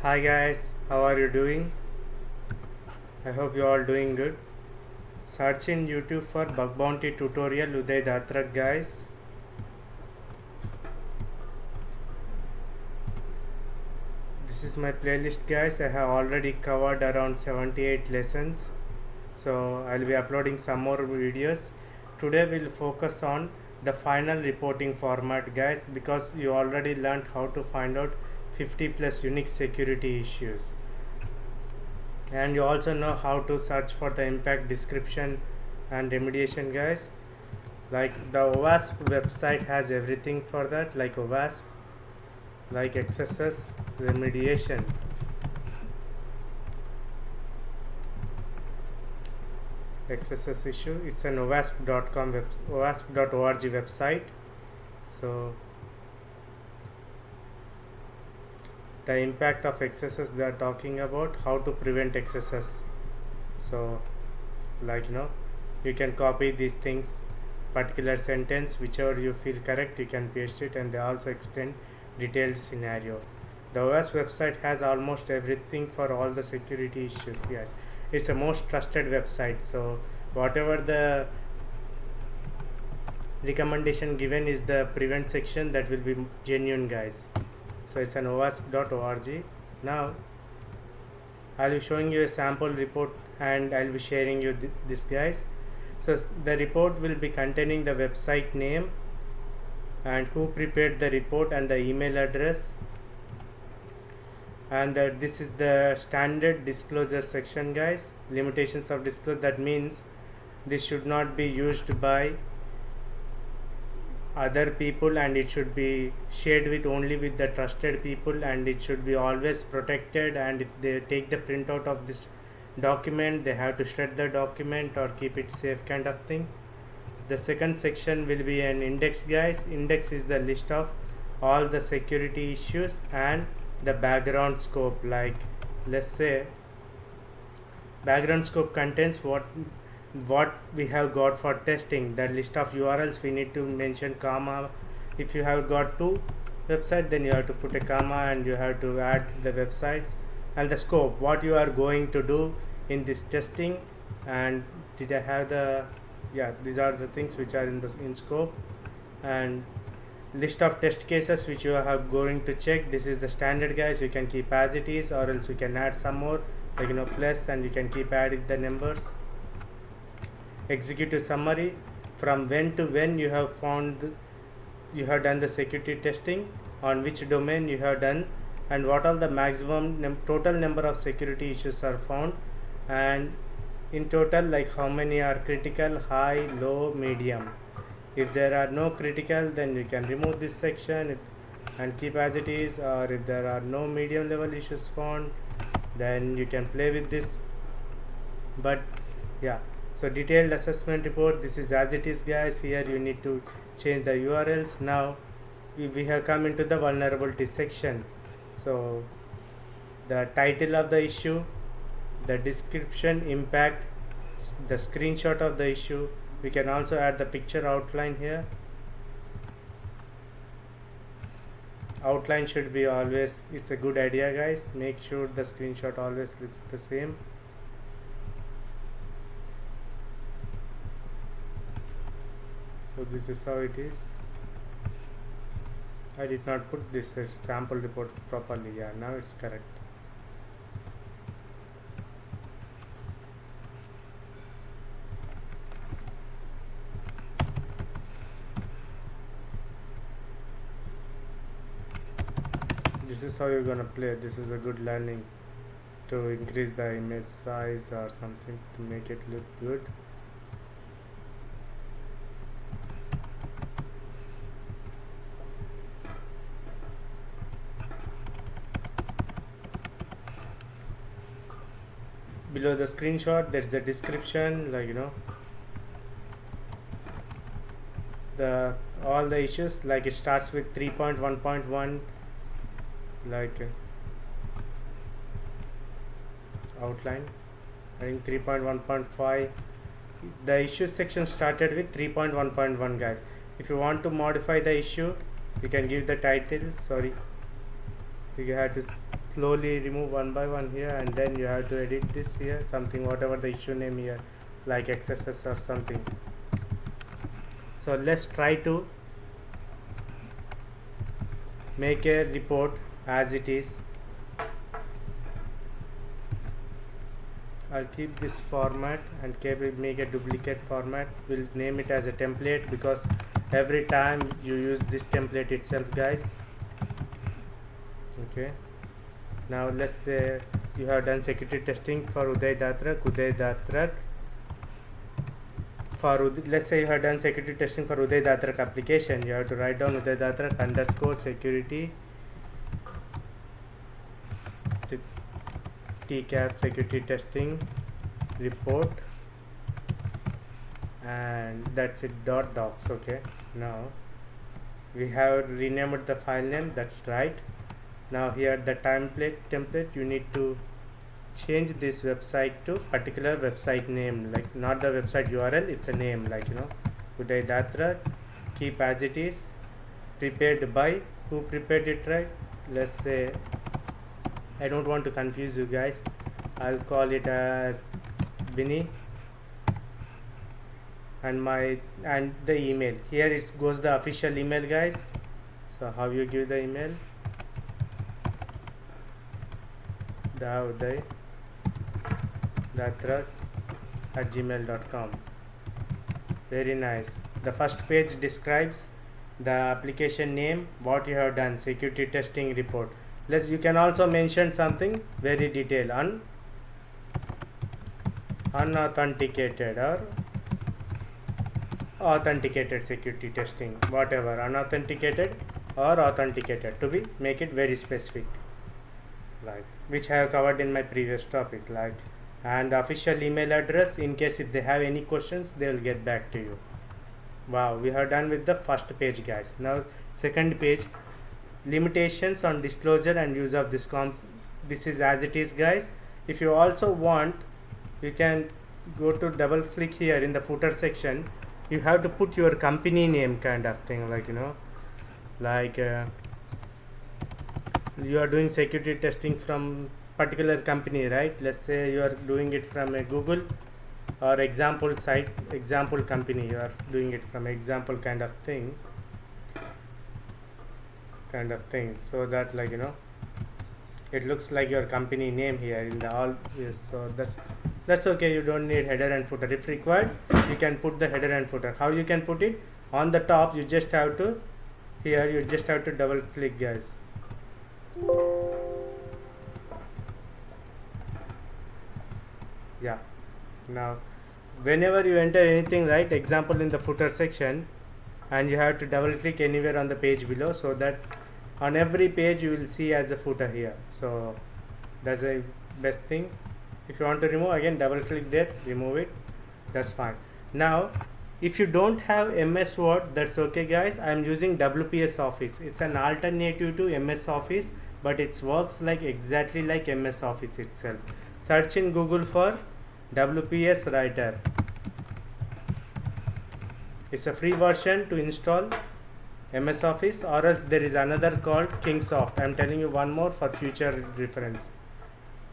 Hi guys, how are you doing? I hope you all doing good. Search in YouTube for bug bounty tutorial Uday Datrak guys. This is my playlist guys. I have already covered around 78 lessons. So I'll be uploading some more videos. Today we'll focus on the final reporting format guys, because you already learned how to find out 50 plus Unix security issues. And you also know how to search for the impact description and remediation guys. Like the OWASP website has everything for that, like OWASP, like XSS remediation. XSS issue, it's an OWASP.com OWASP.org website. So the impact of XSS they are talking about, how to prevent XSS. So you can copy these things, particular sentence, whichever you feel correct, you can paste it, and they also explain detailed scenario. The OS website has almost everything for all the security issues. Yes, it's a most trusted website. So whatever the recommendation given is the prevent section, that will be genuine guys. So it's an OWASP.org. Now I'll be showing you a sample report and I'll be sharing you this guys. So the report will be containing the website name and who prepared the report and the email address, and this is the standard disclosure section guys. Limitations of disclosure, that means this should not be used by other people, and it should be shared with only with the trusted people, and it should be always protected. And if they take the printout of this document, they have to shred the document or keep it safe, kind of thing. The second section will be an index guys. Index is the list of all the security issues and the background scope. Like let's say background scope contains what we have got for testing. That list of URLs we need to mention comma. If you have got two websites, then you have to put a comma and you have to add the websites. And the scope, what you are going to do in this testing, and did I have the, yeah, these are the things which are in scope. And list of test cases which you have going to check. This is the standard guys, you can keep as it is, or else you can add some more, like plus, and you can keep adding the numbers. Executive summary, from when to when you have done the security testing, on which domain you have done, and what are the maximum total number of security issues are found, and in total, like how many are critical, high, low, medium. If there are no critical, then you can remove this section and keep as it is, or if there are no medium level issues found, then you can play with this. But yeah, so detailed assessment report, this is as it is guys. Here you need to change the URLs. Now we have come into the vulnerability section. So the title of the issue, the description, impact, the screenshot of the issue. We can also add the picture outline here. Outline should be always, it's a good idea guys, make sure the screenshot always looks the same. So this is how it is. I did not put this sample report properly. Yeah, now it's correct. This is how you're gonna play. This is a good learning to increase the image size or something to make it look good. Below the screenshot there is a description, like the all the issues, like it starts with 3.1.1, like outline. I think 3.1.5, the issues section started with 3.1.1 guys. If you want to modify the issue, you can give the title, sorry, you have to slowly remove one by one here, and then you have to edit this here, something whatever the issue name here, like XSS or something. So let's try to make a report as it is. I'll keep this format and make a duplicate format. We'll name it as a template because every time you use this template itself, guys. Okay, now let's say you have done security testing for Uday Datrak. Let's say you have done security testing for Uday Datrak application. You have to write down Uday Datrak underscore security TCAP security testing report, and that's it, .docs. Okay, now we have renamed the file name, that's right. Now here the template you need to change this website to particular website name, like not the website URL, it's a name, like Uday Datrak, keep as it is, prepared by, who prepared it, right? Let's say, I don't want to confuse you guys, I'll call it as Vinny, and the email here, it goes the official email, guys. So how you give the email? Uday Datrak @gmail.com. Very nice. The first page describes the application name, what you have done, security testing report. You can also mention something very detailed, unauthenticated or authenticated security testing, whatever, unauthenticated or authenticated, to make it very specific, like which I have covered in my previous topic, like, and the official email address, in case if they have any questions they will get back to you. Wow, we have done with the first page, guys. Now second page, limitations on disclosure and use of this this is as it is, guys. If you also want, you can go to double click here in the footer section. You have to put your company name, kind of thing, like like you are doing security testing from particular company, right? Let's say you are doing it from a Google or example site, example company, you are doing it from example kind of thing, so that, like it looks like your company name here in the all. Yes, so that's okay. You don't need header and footer. If required, you can put the header and footer. How you can put it? On the top, you just have to, here you just have to double click, guys. Yeah, now whenever you enter anything, right, example in the footer section, and you have to double click anywhere on the page below, so that on every page you will see as a footer here. So that's the best thing. If you want to remove, again double click there, remove it, that's fine. Now if you don't have MS Word, that's okay, guys. I am using WPS Office. It's an alternative to MS Office, but it works like exactly like MS Office itself. Search in Google for WPS Writer. It's a free version to install MS Office, or else there is another called Kingsoft. I am telling you one more for future reference.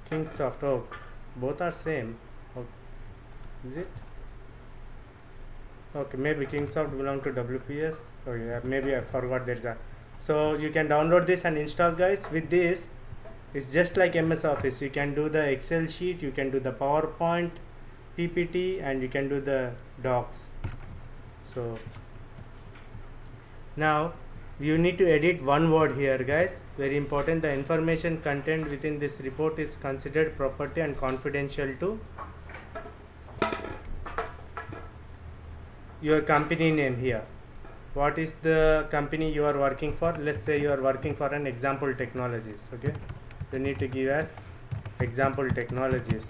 Kingsoft, oh, both are same. Oh, is it? Okay, maybe Kingsoft belong to WPS. Oh yeah, maybe I forgot there's a. So you can download this and install, guys. With this, it's just like MS Office. You can do the Excel sheet, you can do the PowerPoint, PPT, and you can do the docs. So now you need to edit one word here, guys. Very important. The information contained within this report is considered property and confidential to your company name here. What is the company you are working for? Let's say you are working for an Example Technologies. Okay, you need to give as Example Technologies.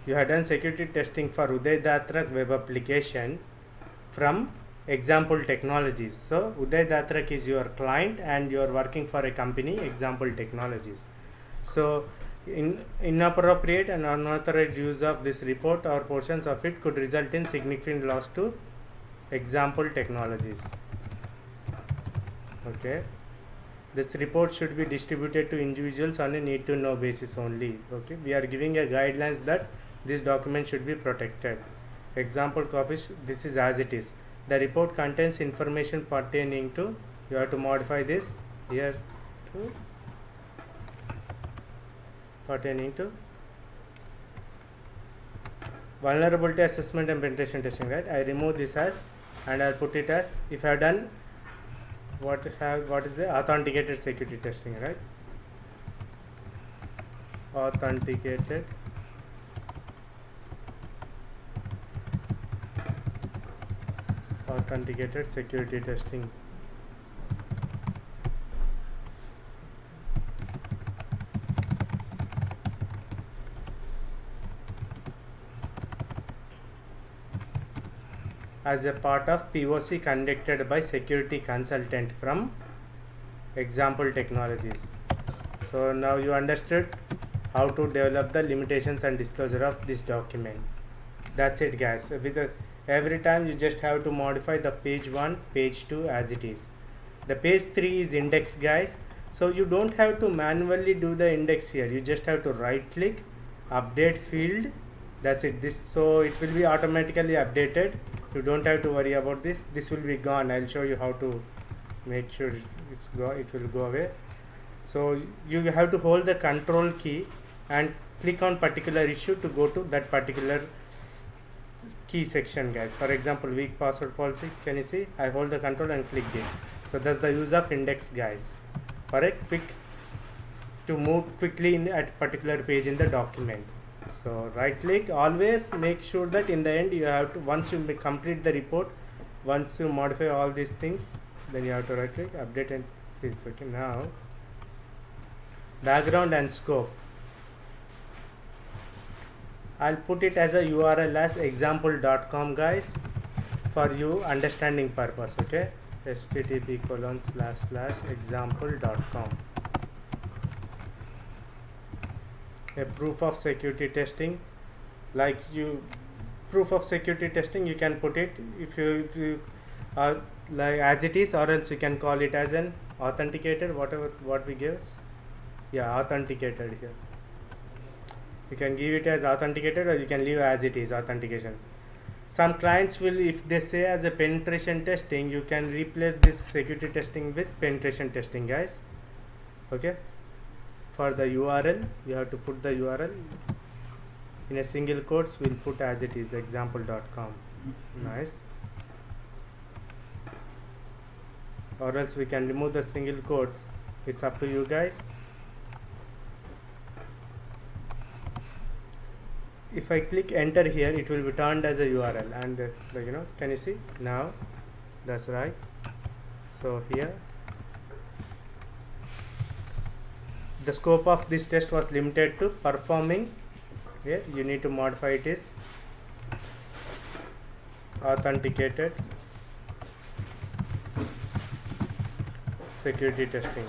You have done security testing for Uday Datrak web application from Example Technologies. So Uday Datrak is your client and you are working for a company, Example Technologies. So Inappropriate and unauthorized use of this report or portions of it could result in significant loss to example technologies. Okay, this report should be distributed to individuals on a need to know basis only. Okay, we are giving a guidelines that this document should be protected. Example copies, this is as it is. The report contains information pertaining to, you have to modify this here to pertaining to vulnerability assessment and penetration testing, right? I remove this as, and I'll put it as, if I have done what is the authenticated security testing, right? Authenticated security testing. As a part of POC conducted by security consultant from example technologies. So now you understood how to develop the limitations and disclosure of this document. That's it, guys. Every time you just have to modify the page 1, page 2 as it is. The page 3 is index, guys. So you don't have to manually do the index here. You just have to right click, update field. That's it. So it will be automatically updated. You don't have to worry about this. This will be gone. I'll show you how to make sure it will go away. So you have to hold the control key and click on particular issue to go to that particular key section, guys. For example, weak password policy, can you see? I hold the control and click it. So that's the use of index, guys, for a to move quickly in at particular page in the document. So right click, always make sure that in the end you have to, once you complete the report, once you modify all these things, then you have to right click, update and fields. Okay, now background and scope, I'll put it as a URL as example.com, guys, for you understanding purpose. Okay, http://example.com. A proof of security testing, like proof of security testing, you can put it if you like as it is, or else you can call it as an authenticated, what we give. Yeah, authenticated here. You can give it as authenticated, or you can leave as it is, authentication. Some clients will, if they say as a penetration testing, you can replace this security testing with penetration testing, guys. Okay, for the URL you have to put the URL in a single quotes, we'll put as it is, example.com. Nice. Or else we can remove the single quotes, it's up to you, guys. If I click enter here, it will be turned as a URL, and can you see now? That's right. So here the scope of this test was limited to performing. Here you need to modify it is authenticated security testing.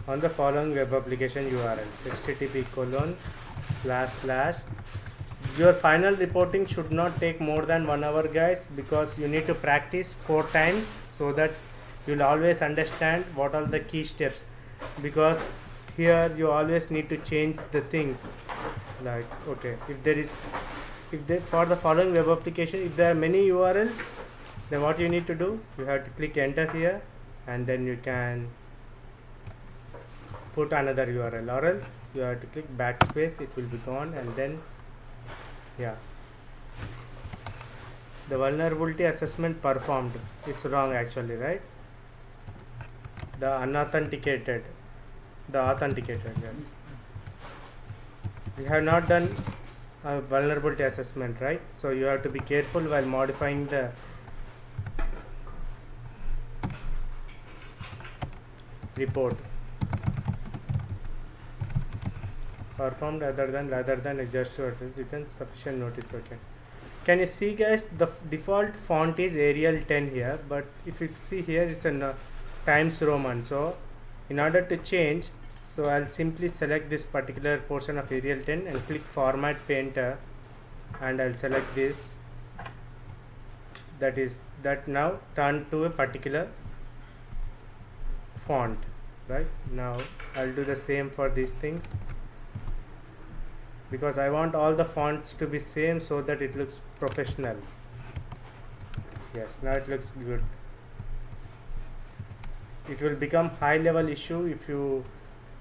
On the following web application URLs, http:// your final reporting should not take more than 1 hour, guys, because you need to practice 4 times so that you'll always understand what are the key steps, because here you always need to change the things. Like, okay, for the following web application, if there are many URLs, then what you need to do, you have to click enter here, and then you can put another URL, or else you have to click backspace, it will be gone. And then yeah, the vulnerability assessment performed is wrong actually, right? The authenticated, yes. We have not done a vulnerability assessment, right? So you have to be careful while modifying the report. Performed rather than just written sufficient notice. Okay, can you see, guys, the default font is Arial 10 here, but if you see here, it's a Times Roman. So in order to change, so I'll simply select this particular portion of Arial 10 and click Format Painter, and I'll select this. That now turned to a particular font. Right now I'll do the same for these things, because I want all the fonts to be same so that it looks professional. Yes, now it looks good. It will become high level issue if you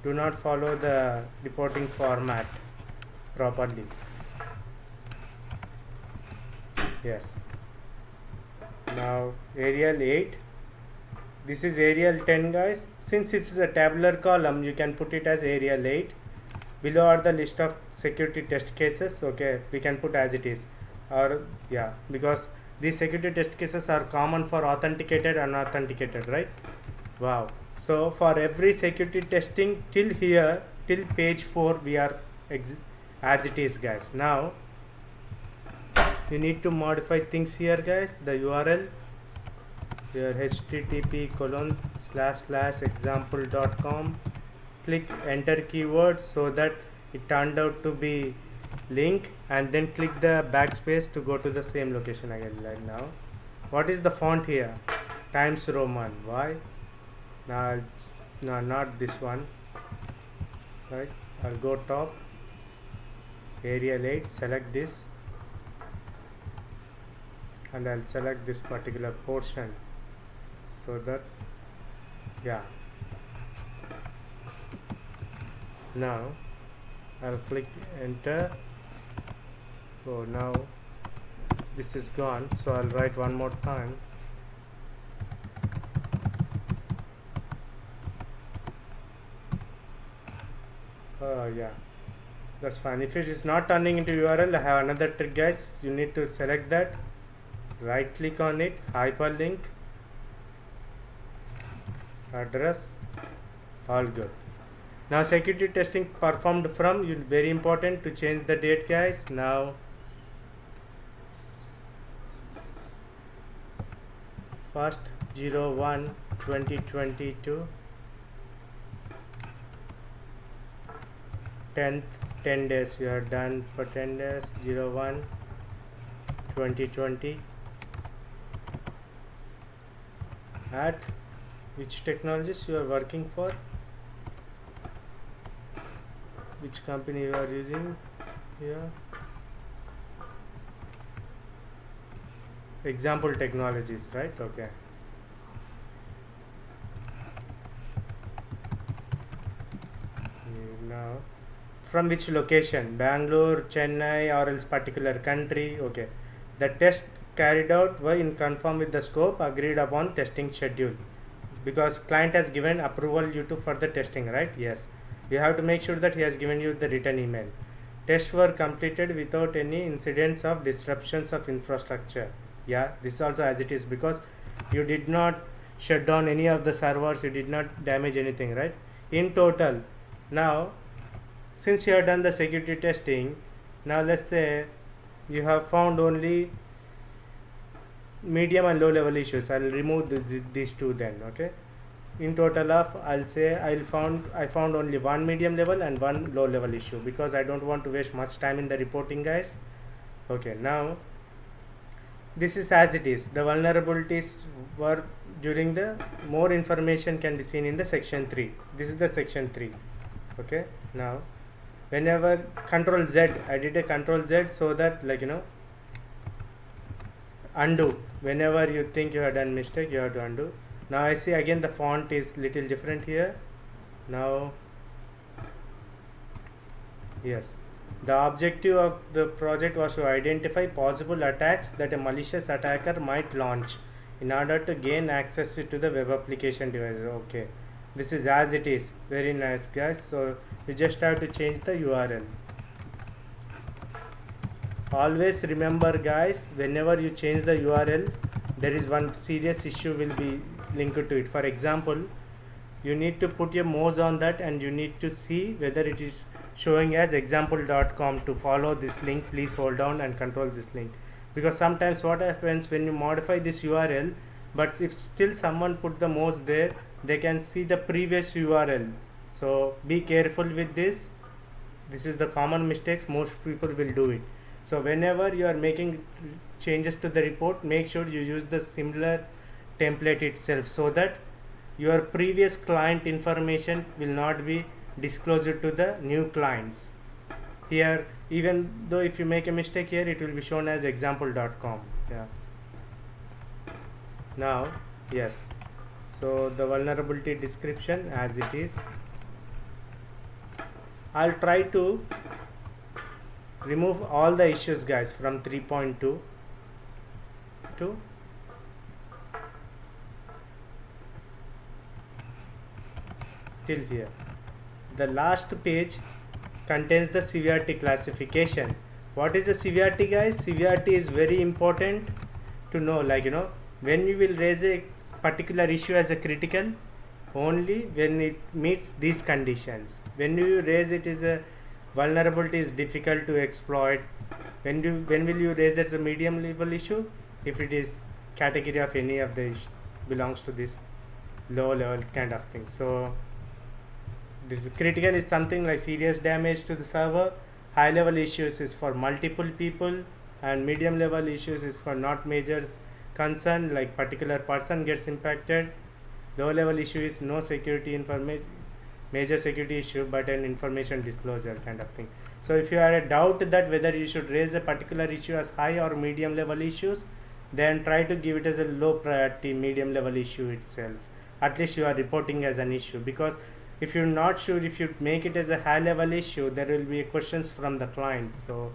do not follow the reporting format properly. Yes, now Arial 8, this is Arial 10 guys. Since this is a tabular column, you can put it as Arial 8. Below are the list of security test cases. Okay, we can put as it is, or yeah, because these security test cases are common for authenticated and unauthenticated, right? Wow. So for every security testing till here, till page 4, we are as it is guys. Now you need to modify things here guys. The URL here, http://example.com, click enter keyword so that it turned out to be link, and then click the backspace to go to the same location again. Right now, what is the font here? Times Roman. Why? Now, no, not this one. Right, I'll go top, Arial 8, select this, and I'll select this particular portion so that, yeah, now I'll click enter. So now this is gone, so I'll write one more time. Yeah, that's fine. If it is not turning into URL, I have another trick guys. You need to select that, right click on it, hyperlink, address, all good. Now security testing performed from, very important to change the date guys. Now first 01/2022, 10th 10 days, you are done for 10 days, 01/2020. At which technologies you are working for, which company you are using here. Example technologies, right? Okay. Now from which location, Bangalore, Chennai, or else particular country. Okay, the test carried out were in conform with the scope agreed upon testing schedule, because client has given approval you to for the testing, right? Yes, you have to make sure that he has given you the written email. Tests were completed without any incidents of disruptions of infrastructure. Yeah, this is also as it is, because you did not shut down any of the servers, you did not damage anything, right? In total, now since you have done the security testing, now let's say you have found only medium and low level issues. I'll remove these two then. Okay, in total of, I'll say I found only one medium level and one low level issue, because I don't want to waste much time in the reporting guys. Okay, now this is as it is. The vulnerabilities were during the, more information can be seen in the section 3. This is the section 3. Okay, now whenever Control Z, I did a Control Z so that, like, undo. Whenever you think you have done mistake, you have to undo. Now I see again the font is little different here. Now yes, the objective of the project was to identify possible attacks that a malicious attacker might launch in order to gain access to the web application device. Okay, this is as it is. Very nice guys. So you just have to change the URL. Always remember guys, whenever you change the URL, there is one serious issue will be linked to it. For example, you need to put your mouse on that and you need to see whether it is showing as example.com. To follow this link, please hold down and control this link, because sometimes what happens when you modify this URL, but if still someone put the mouse there, they can see the previous URL. So be careful with this. This is the common mistakes most people will do it. So whenever you are making changes to the report, make sure you use the similar template itself, so that your previous client information will not be disclosed to the new clients. Here, even though if you make a mistake here, it will be shown as example.com. Yeah. Now, yes. So the vulnerability description as it is. I'll try to remove all the issues, guys, from 3.2 to till here. The last page contains the severity classification. What is the severity, guys? Severity is very important to know. Like, when you will raise a particular issue as a critical, only when it meets these conditions. When you raise it as a vulnerability is difficult to exploit, when will you raise it as a medium level issue? If it is category of any of the belongs to this low level kind of thing. So this critical is something like serious damage to the server. High level issues is for multiple people, and medium level issues is for not major concern, like particular person gets impacted. Low level issue is no security information, major security issue, but an information disclosure kind of thing. So if you are a doubt that whether you should raise a particular issue as high or medium level issues, then try to give it as a low priority medium level issue itself. At least you are reporting as an issue, because if you're not sure, if you make it as a high level issue, there will be questions from the client. So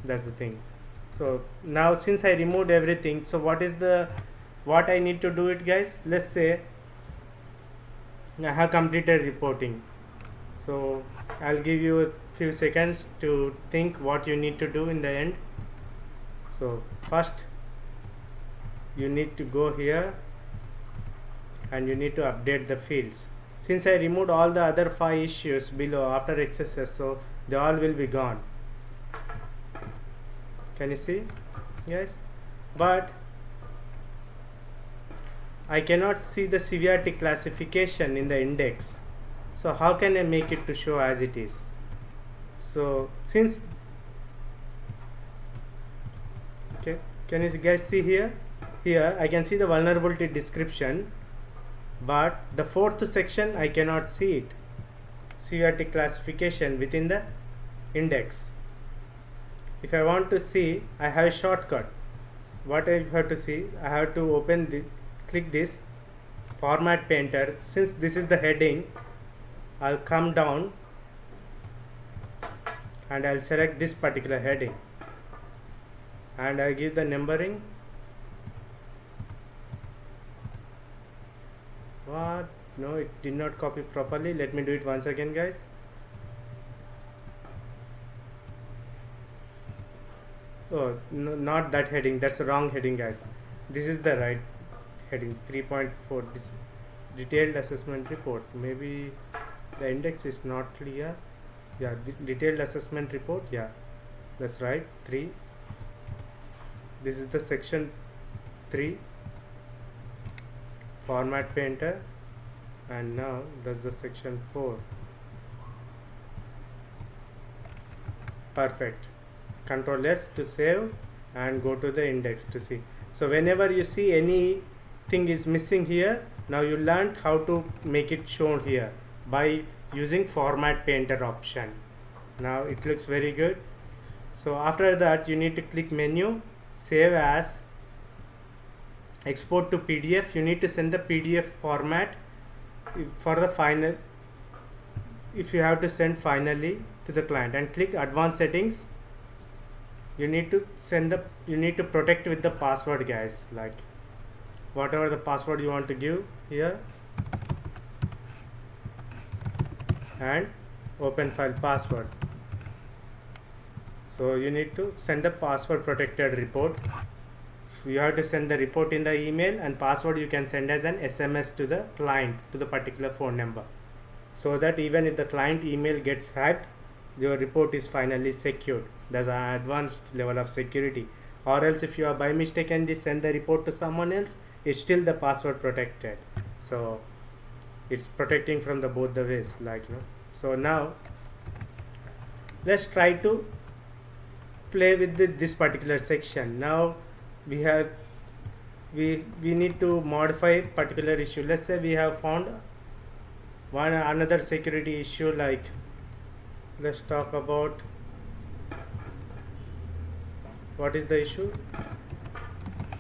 that's the thing. So now since I removed everything, so what I need to do it, guys? Let's say I have completed reporting. So I'll give you a few seconds to think what you need to do in the end. So first you need to go here and you need to update the fields. Since I removed all the other 5 issues below after XSS, so they all will be gone. Can you see? Yes. But I cannot see the severity classification in the index. So how can I make it to show as it is? So since, okay, can you guys see here? Here I can see the vulnerability description, but the 4th section I cannot see it. Severity classification within the index. If I want to see, I have a shortcut. What I have to see, I have to open the, click this format painter. Since this is the heading, I'll come down and I'll select this particular heading and I give the numbering. What? No, it did not copy properly. Let me do it once again, guys. Oh, no, not that heading. That's the wrong heading, guys. This is the right heading. 3.4. This detailed assessment report. Maybe the index is not clear. Yeah, detailed assessment report. Yeah, that's right. 3. This is the section 3. Format painter. And now that's the section 4. Perfect. Control S to save and go to the index to see. So whenever you see anything is missing here, now you learned how to make it shown here by using format painter option. Now it looks very good. So after that you need to click menu, save as, export to PDF. You need to send the PDF format for the final, if you have to send finally to the client, and click advanced settings. You need to protect with the password, guys, like whatever the password you want to give here, and open file password. So you need to send the password protected report. You have to send the report in the email, and password you can send as an SMS to the client, to the particular phone number, so that even if the client email gets hacked, your report is finally secured. There's an advanced level of security. Or else if you are by mistake and send the report to someone else, it's still the password protected. So it's protecting from the both the ways, like, you know. So now let's try to play with this particular section. Now we have we need to modify particular issue. Let's say we have found another security issue, like let's talk about what is the issue.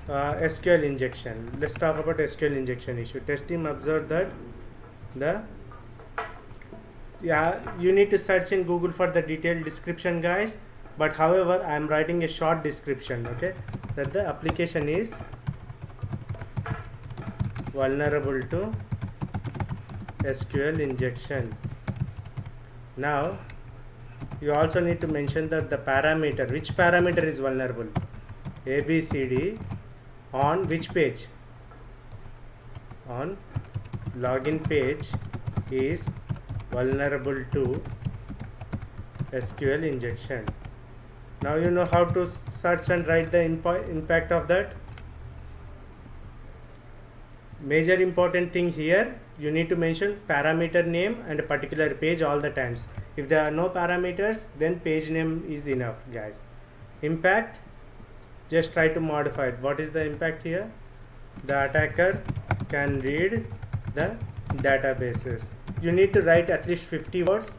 SQL injection. Let's talk about SQL injection issue. Test team observed that the you need to search in Google for the detailed description, guys, but however I am writing a short description, okay, that the application is vulnerable to SQL injection. Now you also need to mention that the parameter, which parameter is vulnerable, ABCD, on which page, on login page is vulnerable to SQL injection. Now you know how to search and write the impact of that. Major important thing here, you need to mention parameter name and a particular page all the times. If there are no parameters, then page name is enough, guys. Impact, just try to modify it. What is the impact here? The attacker can read the databases. You need to write at least 50 words.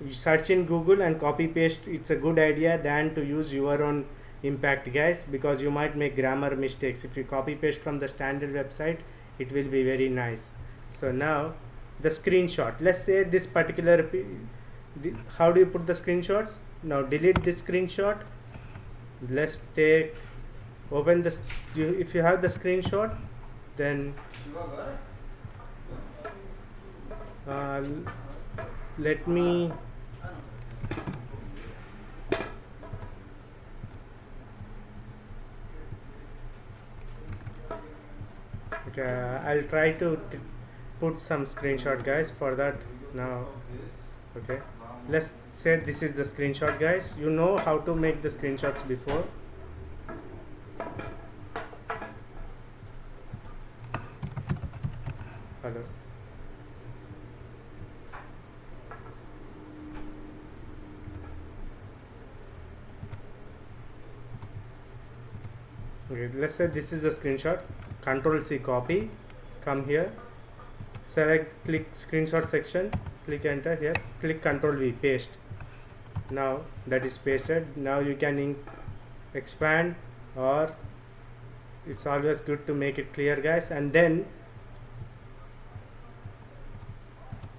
You search in Google and copy paste. It's a good idea than to use your own impact, guys, because you might make grammar mistakes. If you copy paste from the standard website, it will be very nice. So now the screenshot. Let's say this particular how do you put the screenshots? Now delete this screenshot. Let's take open this. If you have the screenshot, then let me okay, I'll try to put some screenshot, guys, for that. Now okay, let's say this is the screenshot, guys. You know how to make the screenshots before. Hello. Okay, let's say this is the screenshot. Control C, copy, come here, select, click screenshot section, click enter here, click Control V, paste. Now that is pasted. Now you can expand, or it's always good to make it clear, guys, and then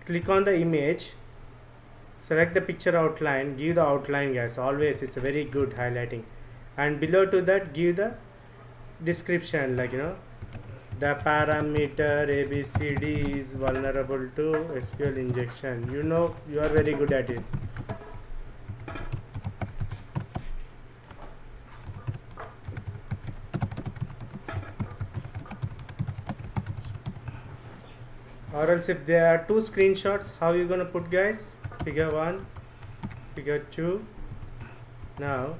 click on the image, select the picture outline, give the outline, guys. Always it's a very good highlighting, and below to that give the description, like, you know, the parameter ABCD is vulnerable to SQL injection. You know, you are very good at it. Or else if there are two screenshots, how you gonna put, guys? Figure 1, figure 2. Now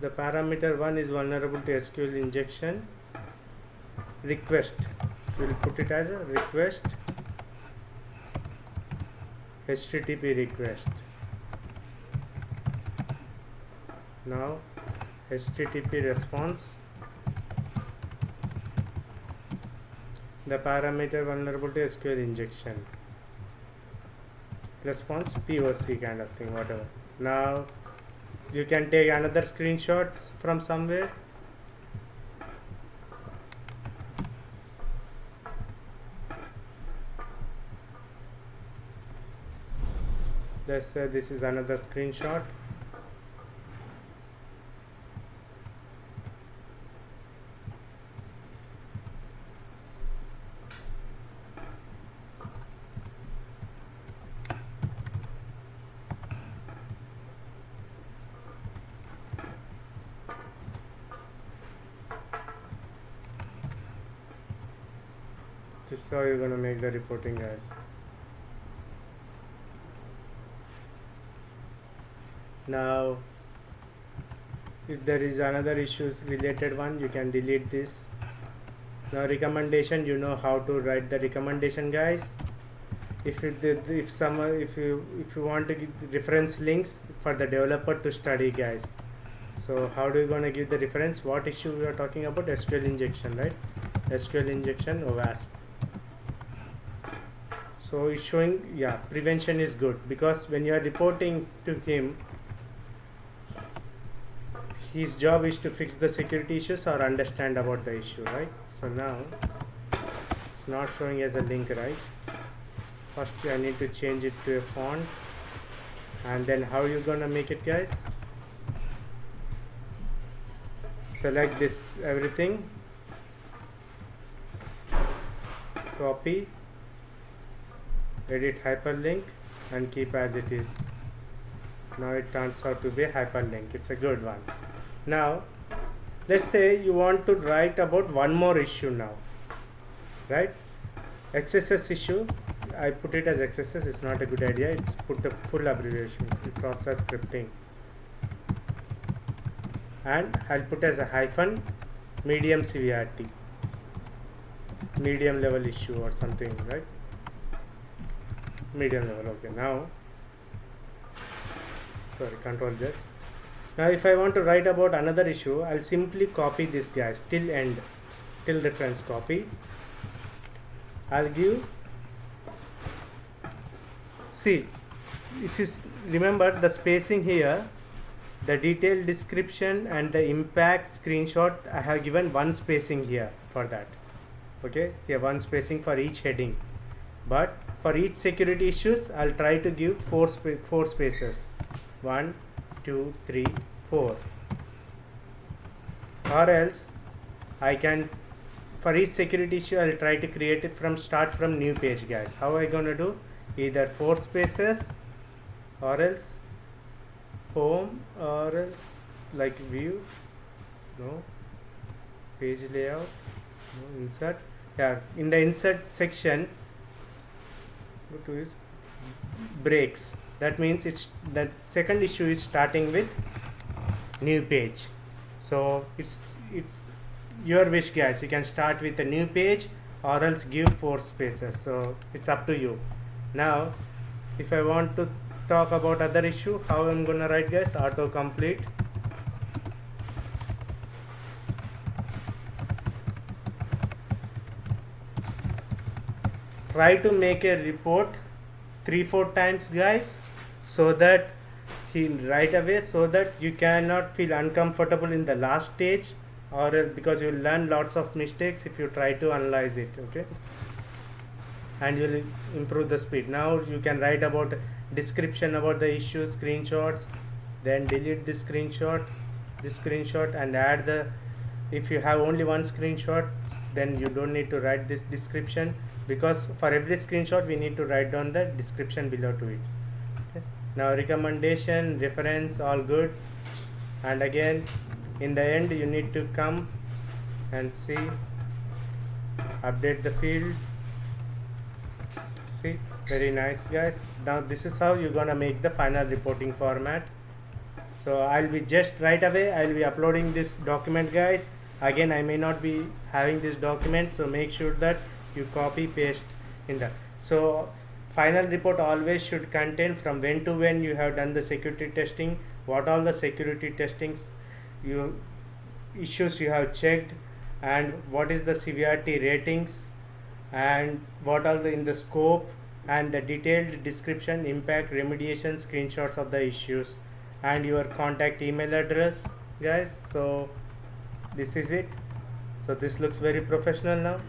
the parameter 1 is vulnerable to SQL injection. Request, we'll put it as a request, HTTP request. Now HTTP response, the parameter vulnerable to SQL injection, response POC kind of thing, whatever. Now you can take another screenshot from somewhere. Let's say this is another screenshot. This is how you're going to make the reporting, guys. Now if there is another issues related one, you can delete this. Now recommendation, you know how to write the recommendation, guys. If you want to give reference links for the developer to study, guys. So how do you gonna give the reference? What issue we are talking about? SQL injection, right? SQL injection or WASP. So it's showing, yeah, prevention is good, because when you are reporting to him, his job is to fix the security issues or understand about the issue, right? So now it's not showing as a link, right? First I need to change it to a font, and then how you gonna make it, guys? Select this everything, copy, edit hyperlink, and keep as it is. Now it turns out to be a hyperlink. It's a good one. Now let's say you want to write about one more issue now, right? XSS issue. I put it as XSS. It's not a good idea. It's put a full abbreviation, process scripting, and I'll put as a hyphen medium severity, medium level issue or something, right? Medium level. Okay, now sorry, control Z. Now if I want to write about another issue, I'll simply copy this, guys, till end, till reference, copy. I'll give, see, if you remember the spacing here, the detailed description and the impact screenshot, I have given one spacing here for that. Okay, here one spacing for each heading, but for each security issues I'll try to give four spaces, 1 2 3 4, or else I can, for each security issue I'll try to create it from start from new page, guys. How I gonna do? Either 4 spaces, or else home, or else like view, no, page layout, no, insert. Yeah, in the insert section, go to is breaks. That means it's that second issue is starting with new page. So it's your wish, guys. You can start with a new page or else give 4 spaces. So it's up to you. Now if I want to talk about other issue, how I'm gonna write, guys? Autocomplete. Try to make a report 3-4 times, guys, so that right away, so that you cannot feel uncomfortable in the last stage, or because you will learn lots of mistakes if you try to analyze it. Okay, and you will improve the speed. Now you can write about description about the issue, screenshots, then delete this screenshot, and add the, if you have only one screenshot, then you don't need to write this description, because for every screenshot we need to write down the description below to it. Okay. Now recommendation, reference, all good, and again in the end you need to come and see, update the field. See, very nice, guys. Now this is how you're gonna make the final reporting format. So I'll be just right away, I'll be uploading this document, guys. Again, I may not be having this document, so make sure that you copy paste in that. So final report always should contain from when to when you have done the security testing, what all the security testings issues you have checked, and what is the severity ratings, and what are in the scope, and the detailed description, impact, remediation, screenshots of the issues, and your contact email address, guys. So this is it. So this looks very professional now.